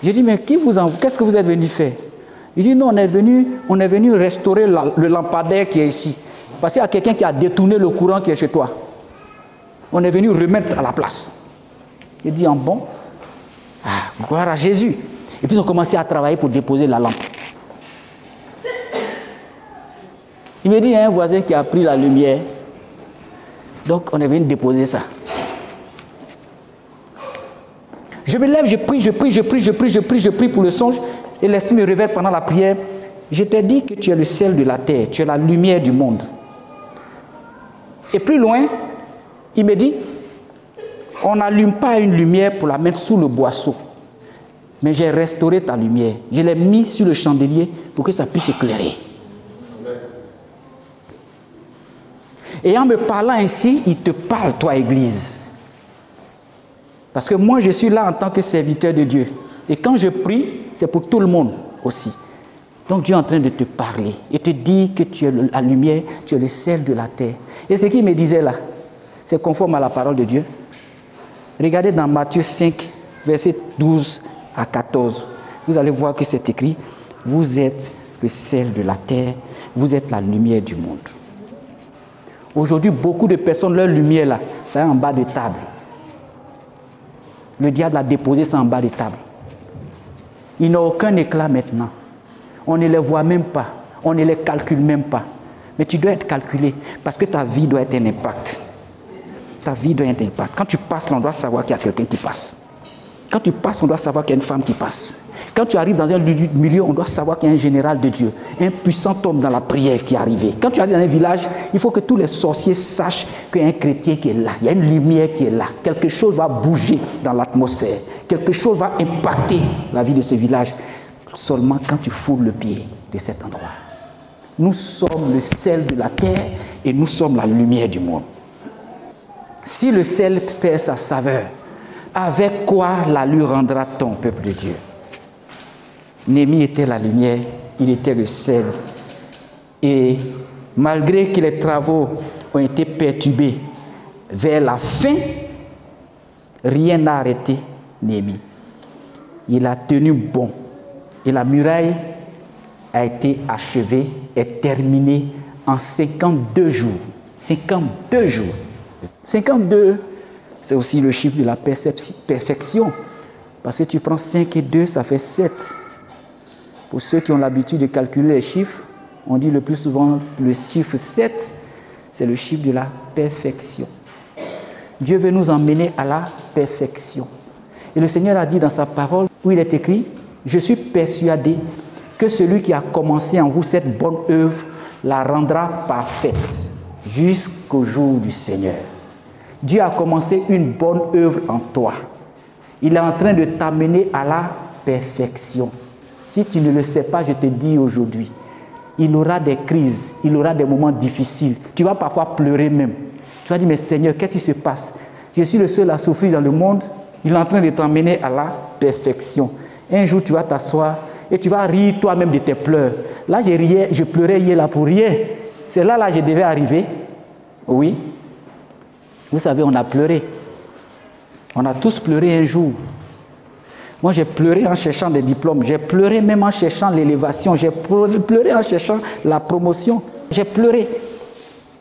J'ai dit, mais qu'est-ce que vous êtes venu faire? Il dit, non, on est venu restaurer le lampadaire qui est ici. Parce qu'il y a quelqu'un qui a détourné le courant qui est chez toi. On est venu remettre à la place. Il dit, en bon, gloire à Jésus. Et puis ils ont commencé à travailler pour déposer la lampe. Il me dit, il y a un voisin qui a pris la lumière. Donc on est venu déposer ça. Je me lève, je prie pour le songe. Et l'Esprit me révèle pendant la prière. Je t'ai dit que tu es le sel de la terre, tu es la lumière du monde. Et plus loin, il me dit, on n'allume pas une lumière pour la mettre sous le boisseau. Mais j'ai restauré ta lumière. Je l'ai mis sur le chandelier pour que ça puisse éclairer. Et en me parlant ainsi, il te parle, toi, Église. Parce que moi, je suis là en tant que serviteur de Dieu. Et quand je prie, c'est pour tout le monde aussi. Donc Dieu est en train de te parler et te dit que tu es la lumière, tu es le sel de la terre. Et ce qu'il me disait là, c'est conforme à la parole de Dieu. Regardez dans Matthieu 5, versets 12 à 14. Vous allez voir que c'est écrit, vous êtes le sel de la terre, vous êtes la lumière du monde. Aujourd'hui, beaucoup de personnes, leur lumière là, c'est en bas de table. Le diable a déposé ça en bas de table. Il n'a aucun éclat maintenant. On ne les voit même pas. On ne les calcule même pas. Mais tu dois être calculé parce que ta vie doit être un impact. Ta vie doit être un impact. Quand tu passes, on doit savoir qu'il y a quelqu'un qui passe. Quand tu passes, on doit savoir qu'il y a une femme qui passe. Quand tu arrives dans un milieu, on doit savoir qu'il y a un général de Dieu, un puissant homme dans la prière qui est arrivé. Quand tu arrives dans un village, il faut que tous les sorciers sachent qu'il y a un chrétien qui est là. Il y a une lumière qui est là. Quelque chose va bouger dans l'atmosphère. Quelque chose va impacter la vie de ce village. Seulement quand tu foules le pied de cet endroit. Nous sommes le sel de la terre et nous sommes la lumière du monde. Si le sel perd sa saveur, avec quoi la lui rendra-t-on, peuple de Dieu? Néhémie était la lumière, il était le sel. Et malgré que les travaux ont été perturbés vers la fin, rien n'a arrêté Néhémie. Il a tenu bon. Et la muraille a été achevée et terminée en 52 jours. 52 jours. 52, c'est aussi le chiffre de la perfection. Parce que tu prends 5 et 2, ça fait 7. Pour ceux qui ont l'habitude de calculer les chiffres, on dit le plus souvent le chiffre 7, c'est le chiffre de la perfection. Dieu veut nous emmener à la perfection. Et le Seigneur a dit dans sa parole, où il est écrit, je suis persuadé que celui qui a commencé en vous cette bonne œuvre la rendra parfaite jusqu'au jour du Seigneur. Dieu a commencé une bonne œuvre en toi. Il est en train de t'amener à la perfection. Si tu ne le sais pas, je te dis aujourd'hui, il aura des crises, il aura des moments difficiles. Tu vas parfois pleurer même. Tu vas dire, mais Seigneur, qu'est-ce qui se passe? Je suis le seul à souffrir dans le monde. Il est en train de t'emmener à la perfection. Un jour, tu vas t'asseoir et tu vas rire toi-même de tes pleurs. Là, je pleurais hier là pour rien. C'est là je devais arriver. Oui. Vous savez, on a pleuré. On a tous pleuré un jour. Moi, j'ai pleuré en cherchant des diplômes. J'ai pleuré même en cherchant l'élévation. J'ai pleuré en cherchant la promotion. J'ai pleuré.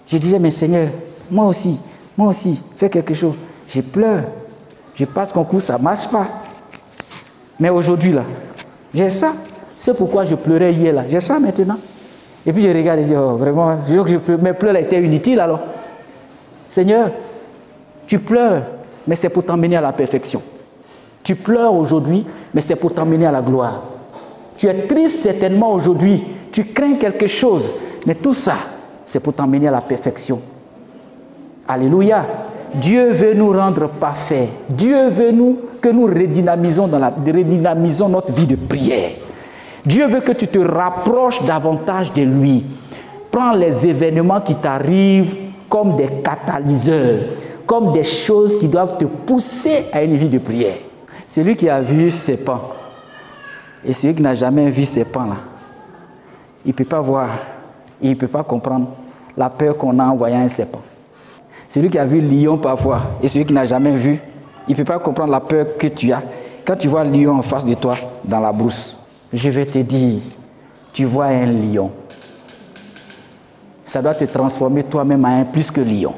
Je disais, mais Seigneur, moi aussi, fais quelque chose. Je pleure. Je passe concours, ça ne marche pas. Mais aujourd'hui, là, j'ai ça. C'est pourquoi je pleurais hier, là. J'ai ça maintenant. Et puis je regarde et je dis, oh, vraiment, mes pleurs étaient inutiles alors. Seigneur, tu pleures, mais c'est pour t'emmener à la perfection. Tu pleures aujourd'hui, mais c'est pour t'emmener à la gloire. Tu es triste certainement aujourd'hui, tu crains quelque chose, mais tout ça, c'est pour t'emmener à la perfection. Alléluia. Dieu veut nous rendre parfaits. Dieu veut que nous redynamisons notre vie de prière. Dieu veut que tu te rapproches davantage de lui. Prends les événements qui t'arrivent comme des catalyseurs, comme des choses qui doivent te pousser à une vie de prière. Celui qui a vu ses pans et celui qui n'a jamais vu ces pans-là, il ne peut pas voir, il ne peut pas comprendre la peur qu'on a en voyant un serpent. Celui qui a vu lion parfois et celui qui n'a jamais vu, il ne peut pas comprendre la peur que tu as quand tu vois un lion en face de toi dans la brousse. Je vais te dire, tu vois un lion. Ça doit te transformer toi-même en un plus que lion.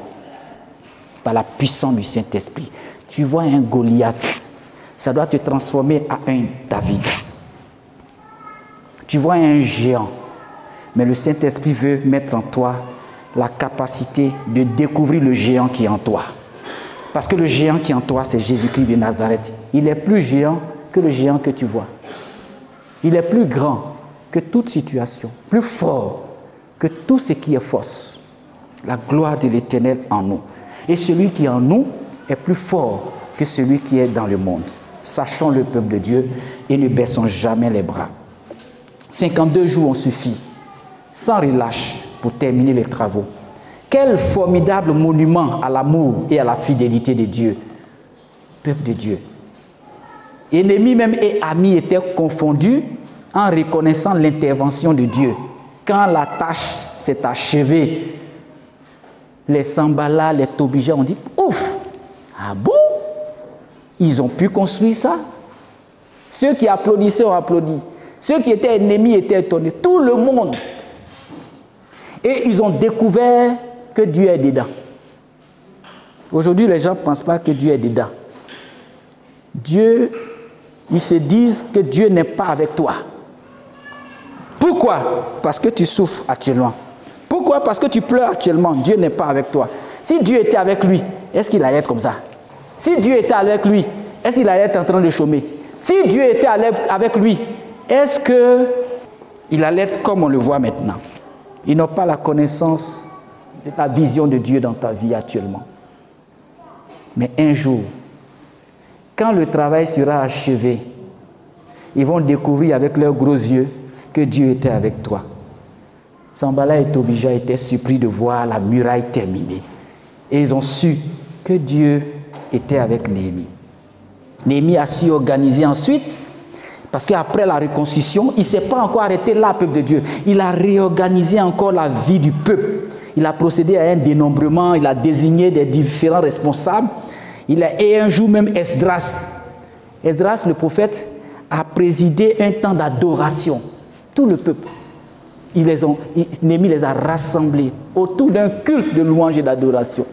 Par la puissance du Saint-Esprit. Tu vois un Goliath. Ça doit te transformer en un David. Tu vois un géant. Mais le Saint-Esprit veut mettre en toi la capacité de découvrir le géant qui est en toi. Parce que le géant qui est en toi, c'est Jésus-Christ de Nazareth. Il est plus géant que le géant que tu vois. Il est plus grand que toute situation, plus fort que tout ce qui est force. La gloire de l'Éternel en nous. Et celui qui est en nous est plus fort que celui qui est dans le monde. Sachons le peuple de Dieu et ne baissons jamais les bras. 52 jours ont suffi, sans relâche, pour terminer les travaux. Quel formidable monument à l'amour et à la fidélité de Dieu. Peuple de Dieu. Ennemis même et amis étaient confondus en reconnaissant l'intervention de Dieu. Quand la tâche s'est achevée, les Sambala, les Tobija ont dit, ouf, ah bon? Ils ont pu construire ça. Ceux qui applaudissaient ont applaudi. Ceux qui étaient ennemis étaient étonnés. Tout le monde. Et ils ont découvert que Dieu est dedans. Aujourd'hui, les gens ne pensent pas que Dieu est dedans. Dieu, ils se disent que Dieu n'est pas avec toi. Pourquoi? Parce que tu souffres actuellement. Pourquoi? Parce que tu pleures actuellement. Dieu n'est pas avec toi. Si Dieu était avec lui, est-ce qu'il allait être comme ça? Si Dieu était avec lui, est-ce qu'il allait être en train de chômer? Si Dieu était avec lui, est-ce qu'il allait être comme on le voit maintenant? Ils n'ont pas la connaissance de la vision de Dieu dans ta vie actuellement. Mais un jour, quand le travail sera achevé, ils vont découvrir avec leurs gros yeux que Dieu était avec toi. Sambala et Tobija étaient surpris de voir la muraille terminée. Et ils ont su que Dieu était avec Néhémie. Néhémie a su organiser ensuite, parce qu'après la reconstruction, il ne s'est pas encore arrêté là, peuple de Dieu. Il a réorganisé encore la vie du peuple. Il a procédé à un dénombrement, il a désigné des différents responsables. Et un jour même, Esdras, le prophète, a présidé un temps d'adoration. Tout le peuple. Néhémie les a rassemblés autour d'un culte de louange et d'adoration.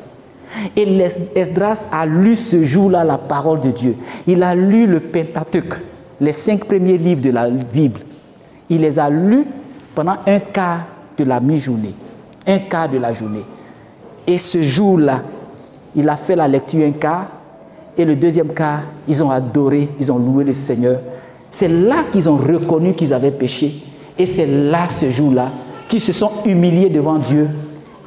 Et Esdras a lu ce jour-là la parole de Dieu. Il a lu le Pentateuque, les 5 premiers livres de la Bible. Il les a lus pendant un quart de la mi-journée, un quart de la journée. Et ce jour-là, il a fait la lecture un quart, et le deuxième quart, ils ont adoré, ils ont loué le Seigneur. C'est là qu'ils ont reconnu qu'ils avaient péché. Et c'est là, ce jour-là, qu'ils se sont humiliés devant Dieu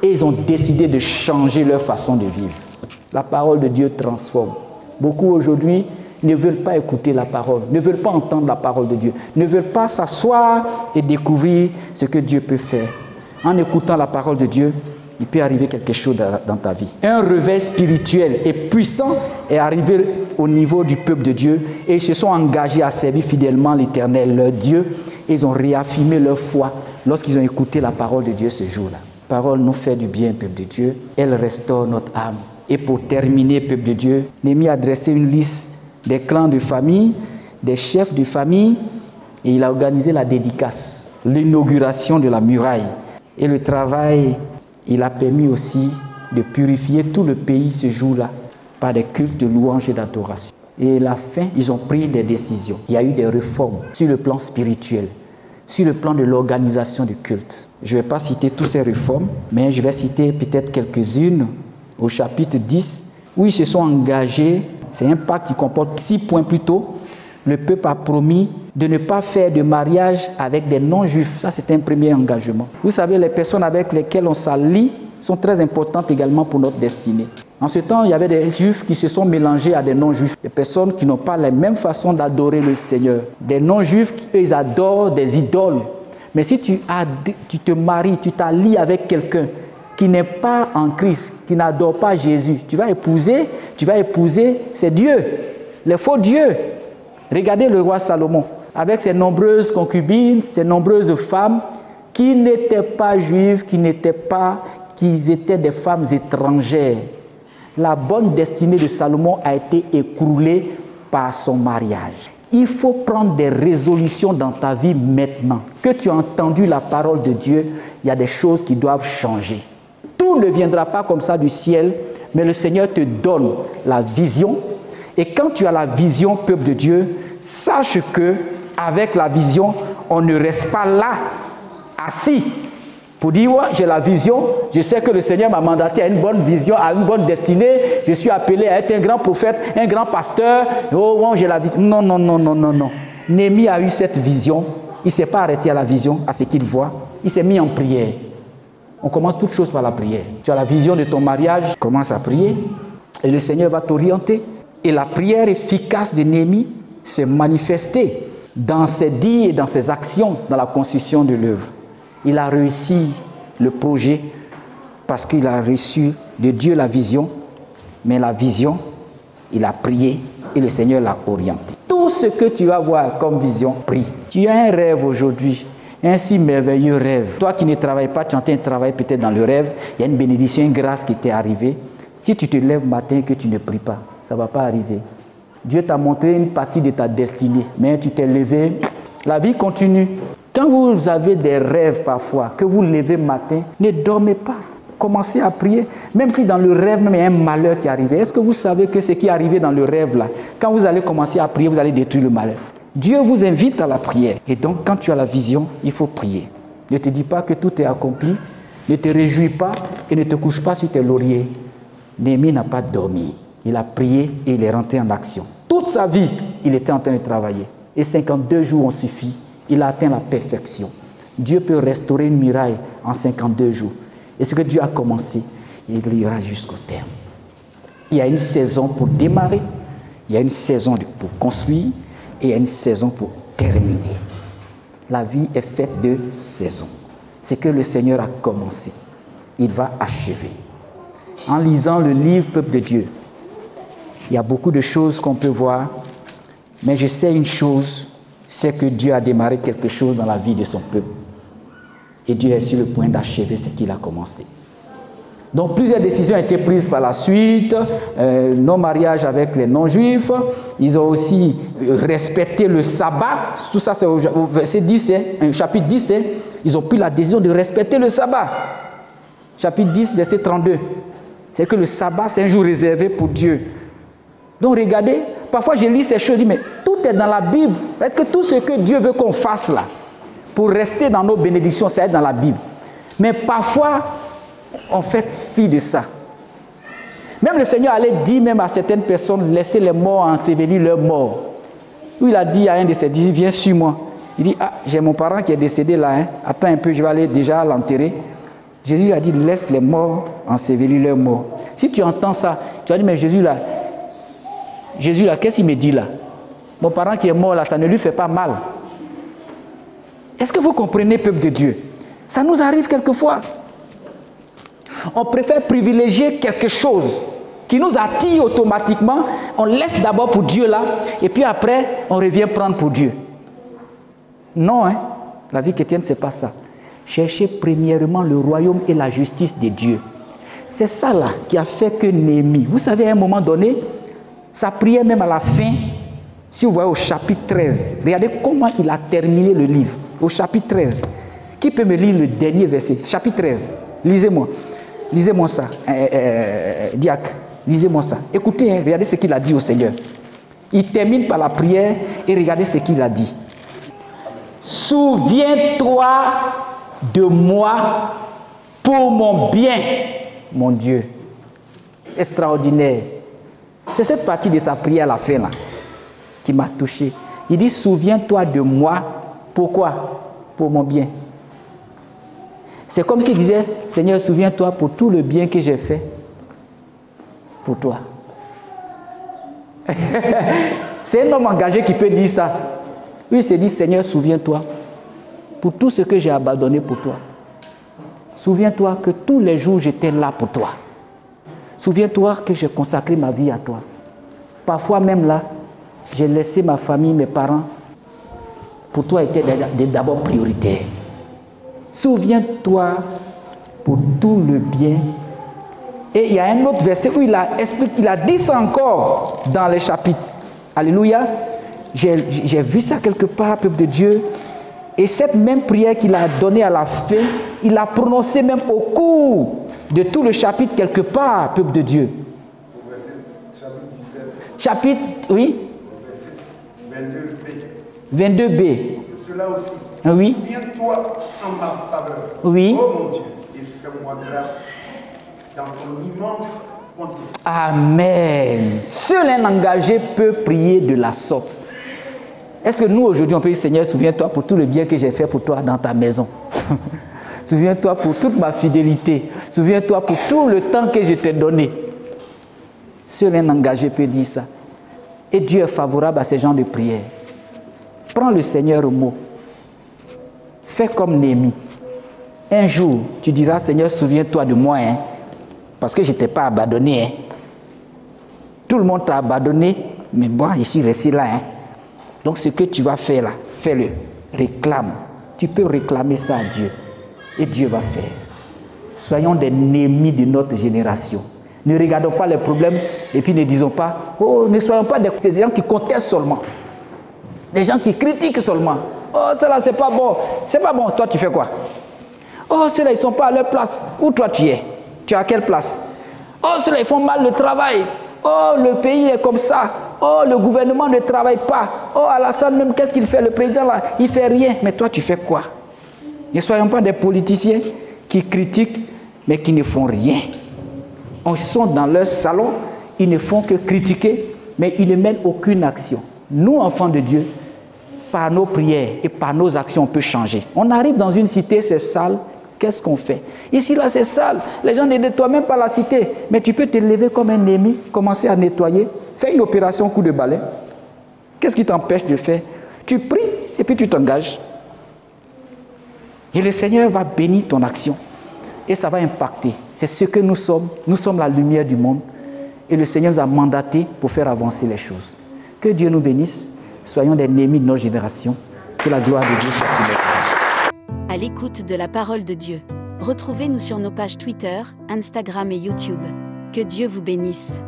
et ils ont décidé de changer leur façon de vivre. La parole de Dieu transforme. Beaucoup aujourd'hui ne veulent pas écouter la parole, ne veulent pas entendre la parole de Dieu, ne veulent pas s'asseoir et découvrir ce que Dieu peut faire. En écoutant la parole de Dieu, il peut arriver quelque chose dans ta vie. Un réveil spirituel et puissant est arrivé au niveau du peuple de Dieu et ils se sont engagés à servir fidèlement l'Éternel, leur Dieu. Et ils ont réaffirmé leur foi lorsqu'ils ont écouté la parole de Dieu ce jour-là. La parole nous fait du bien, peuple de Dieu. Elle restaure notre âme. Et pour terminer, peuple de Dieu, Néhémie a dressé une liste des clans de famille, des chefs de famille, et il a organisé la dédicace, l'inauguration de la muraille. Et le travail, il a permis aussi de purifier tout le pays ce jour-là par des cultes de louange et d'adoration. Et à la fin, ils ont pris des décisions. Il y a eu des réformes sur le plan spirituel. sur le plan de l'organisation du culte. Je ne vais pas citer toutes ces réformes, mais je vais citer peut-être quelques-unes au chapitre 10, où ils se sont engagés. C'est un pacte qui comporte 6 points plus tôt. Le peuple a promis de ne pas faire de mariage avec des non-juifs. Ça, c'est un premier engagement. Vous savez, les personnes avec lesquelles on s'allie sont très importantes également pour notre destinée. En ce temps, il y avait des juifs qui se sont mélangés à des non-juifs. Des personnes qui n'ont pas la même façon d'adorer le Seigneur. Des non-juifs, eux, ils adorent des idoles. Mais si tu te maries, tu t'allies avec quelqu'un qui n'est pas en Christ, qui n'adore pas Jésus, tu vas épouser, c'est Dieu, les faux dieux. Regardez le roi Salomon, avec ses nombreuses concubines, ses nombreuses femmes, qui n'étaient pas juives, qui étaient des femmes étrangères. La bonne destinée de Salomon a été écroulée par son mariage. Il faut prendre des résolutions dans ta vie maintenant. Que tu as entendu la parole de Dieu, il y a des choses qui doivent changer. Tout ne viendra pas comme ça du ciel, mais le Seigneur te donne la vision. Et quand tu as la vision, peuple de Dieu, sache que avec la vision, on ne reste pas là, assis, pour dire, ouais, j'ai la vision, je sais que le Seigneur m'a mandaté à une bonne vision, à une bonne destinée, je suis appelé à être un grand prophète, un grand pasteur, oh, j'ai la vision. Non, non, non, non, non, non. Néhémie a eu cette vision, il ne s'est pas arrêté à la vision, à ce qu'il voit, il s'est mis en prière. On commence toutes choses par la prière. Tu as la vision de ton mariage, commence à prier, et le Seigneur va t'orienter. Et la prière efficace de Néhémie s'est manifestée dans ses dires et dans ses actions, dans la construction de l'œuvre. Il a réussi le projet parce qu'il a reçu de Dieu la vision, mais la vision, il a prié et le Seigneur l'a orienté. Tout ce que tu vas voir comme vision, prie. Tu as un rêve aujourd'hui, un si merveilleux rêve. Toi qui ne travailles pas, tu es en train de travailler peut-être dans le rêve, il y a une bénédiction, une grâce qui t'est arrivée. Si tu te lèves matin et que tu ne pries pas, ça ne va pas arriver. Dieu t'a montré une partie de ta destinée, mais tu t'es levé, la vie continue. Quand vous avez des rêves parfois, que vous levez matin, ne dormez pas. Commencez à prier. Même si dans le rêve, même il y a un malheur qui est arrivé. Est-ce que vous savez que ce qui est arrivé dans le rêve là, quand vous allez commencer à prier, vous allez détruire le malheur. Dieu vous invite à la prière. Et donc, quand tu as la vision, il faut prier. Ne te dis pas que tout est accompli. Ne te réjouis pas et ne te couche pas sur tes lauriers. Néhémie n'a pas dormi. Il a prié et il est rentré en action. Toute sa vie, il était en train de travailler. Et 52 jours ont suffi. Il a atteint la perfection. Dieu peut restaurer une muraille en 52 jours. Et ce que Dieu a commencé, il ira jusqu'au terme. Il y a une saison pour démarrer, il y a une saison pour construire et il y a une saison pour terminer. La vie est faite de saisons. Ce que le Seigneur a commencé, il va achever. En lisant le livre Peuple de Dieu, il y a beaucoup de choses qu'on peut voir, mais je sais une chose, c'est que Dieu a démarré quelque chose dans la vie de son peuple. Et Dieu est sur le point d'achever ce qu'il a commencé. Donc plusieurs décisions ont été prises par la suite, non-mariage avec les non-juifs, ils ont aussi respecté le sabbat, tout ça c'est au verset 10, chapitre 10, ils ont pris la décision de respecter le sabbat. Chapitre 10, verset 32, c'est que le sabbat c'est un jour réservé pour Dieu. Donc regardez, parfois je lis ces choses, je dis mais tout est dans la Bible. Est-ce que tout ce que Dieu veut qu'on fasse là, pour rester dans nos bénédictions, ça est dans la Bible. Mais parfois, on fait fi de ça. Même le Seigneur allait dire même à certaines personnes, laissez les morts ensevelir leurs morts. Où il a dit à un de ses disciples, viens sur moi. Il dit, ah, j'ai mon parent qui est décédé là, hein. Attends un peu, je vais aller déjà l'enterrer. Jésus a dit, laisse les morts ensevelir leurs morts. Si tu entends ça, tu vas dire, mais Jésus là, qu'est-ce qu'il me dit là? Mon parent qui est mort là, ça ne lui fait pas mal. Est-ce que vous comprenez, peuple de Dieu? Ça nous arrive quelquefois. On préfère privilégier quelque chose qui nous attire automatiquement. On laisse d'abord pour Dieu là, et puis après, on revient prendre pour Dieu. Non, hein? La vie chrétienne, ce n'est pas ça. Cherchez premièrement le royaume et la justice de Dieu. C'est ça là qui a fait que Néhémie, vous savez, à un moment donné, sa prière même à la fin, si vous voyez au chapitre 13, regardez comment il a terminé le livre. Au chapitre 13. Qui peut me lire le dernier verset? Chapitre 13. Lisez-moi. Lisez-moi ça. Diacre, lisez-moi ça. Écoutez, hein, regardez ce qu'il a dit au Seigneur. Il termine par la prière et regardez ce qu'il a dit. souviens-toi de moi pour mon bien, mon Dieu. Extraordinaire. C'est cette partie de sa prière à la fin là qui m'a touché. Il dit, souviens-toi de moi. Pourquoi? Pour mon bien. C'est comme s'il disait, Seigneur, souviens-toi pour tout le bien que j'ai fait pour toi. C'est un homme engagé qui peut dire ça. Lui, il s'est dit, Seigneur, souviens-toi pour tout ce que j'ai abandonné pour toi. Souviens-toi que tous les jours, j'étais là pour toi. Souviens-toi que j'ai consacré ma vie à toi. Parfois même là, j'ai laissé ma famille, mes parents. Pour toi, était d'abord prioritaire. Souviens-toi pour tout le bien. Et il y a un autre verset où il a expliqué, il a dit ça encore dans les chapitres. Alléluia. J'ai vu ça quelque part, peuple de Dieu. Et cette même prière qu'il a donnée à la fin, il l'a prononcée même au cours de tout le chapitre quelque part, peuple de Dieu. Chapitre, oui. 22b. Cela aussi. Oui. Souviens-toi en ma faveur. Oui. Oh mon Dieu, et fais-moi grâce dans ton immense bonté. Amen. Seul un engagé peut prier de la sorte. Est-ce que nous aujourd'hui on peut dire, Seigneur, souviens-toi pour tout le bien que j'ai fait pour toi dans ta maison. Souviens-toi pour toute ma fidélité. Souviens-toi pour tout le temps que je t'ai donné. Seul un engagé peut dire ça. Et Dieu est favorable à ces gens de prière. Prends le Seigneur au mot. Fais comme Néhémie. Un jour, tu diras, Seigneur, souviens-toi de moi, hein, parce que je ne t'ai pas abandonné. Hein. Tout le monde t'a abandonné, mais moi, je suis resté là. Hein. Donc, ce que tu vas faire là, fais-le. Réclame. Tu peux réclamer ça à Dieu. Et Dieu va faire. Soyons des Néhémies de notre génération. Ne regardons pas les problèmes et puis ne disons pas, oh, ne soyons pas des gens qui contestent seulement. Des gens qui critiquent seulement. Oh, cela, c'est pas bon. C'est pas bon. Toi, tu fais quoi? Oh, ceux-là, ils ne sont pas à leur place. Où toi, tu es? Tu es à quelle place? Oh, ceux-là, ils font mal le travail. Oh, le pays est comme ça. Oh, le gouvernement ne travaille pas. Oh, Alassane, même, qu'est-ce qu'il fait? Le président, là, il ne fait rien. Mais toi, tu fais quoi? Ne soyons pas des politiciens qui critiquent, mais qui ne font rien. Ils sont dans leur salon, ils ne font que critiquer, mais ils ne mènent aucune action. Nous, enfants de Dieu, par nos prières et par nos actions, on peut changer. On arrive dans une cité, c'est sale, qu'est-ce qu'on fait? Ici, là, c'est sale, les gens ne nettoient même pas la cité, mais tu peux te lever comme un Néhémie, commencer à nettoyer, faire une opération coup de balai. Qu'est-ce qui t'empêche de le faire? Tu pries et puis tu t'engages. Et le Seigneur va bénir ton action. Et ça va impacter. C'est ce que nous sommes. Nous sommes la lumière du monde. Et le Seigneur nous a mandatés pour faire avancer les choses. Que Dieu nous bénisse. Soyons des Néhémies de notre génération. Que la gloire de Dieu soit sur nous. À l'écoute de la parole de Dieu. Retrouvez-nous sur nos pages Twitter, Instagram et YouTube. Que Dieu vous bénisse.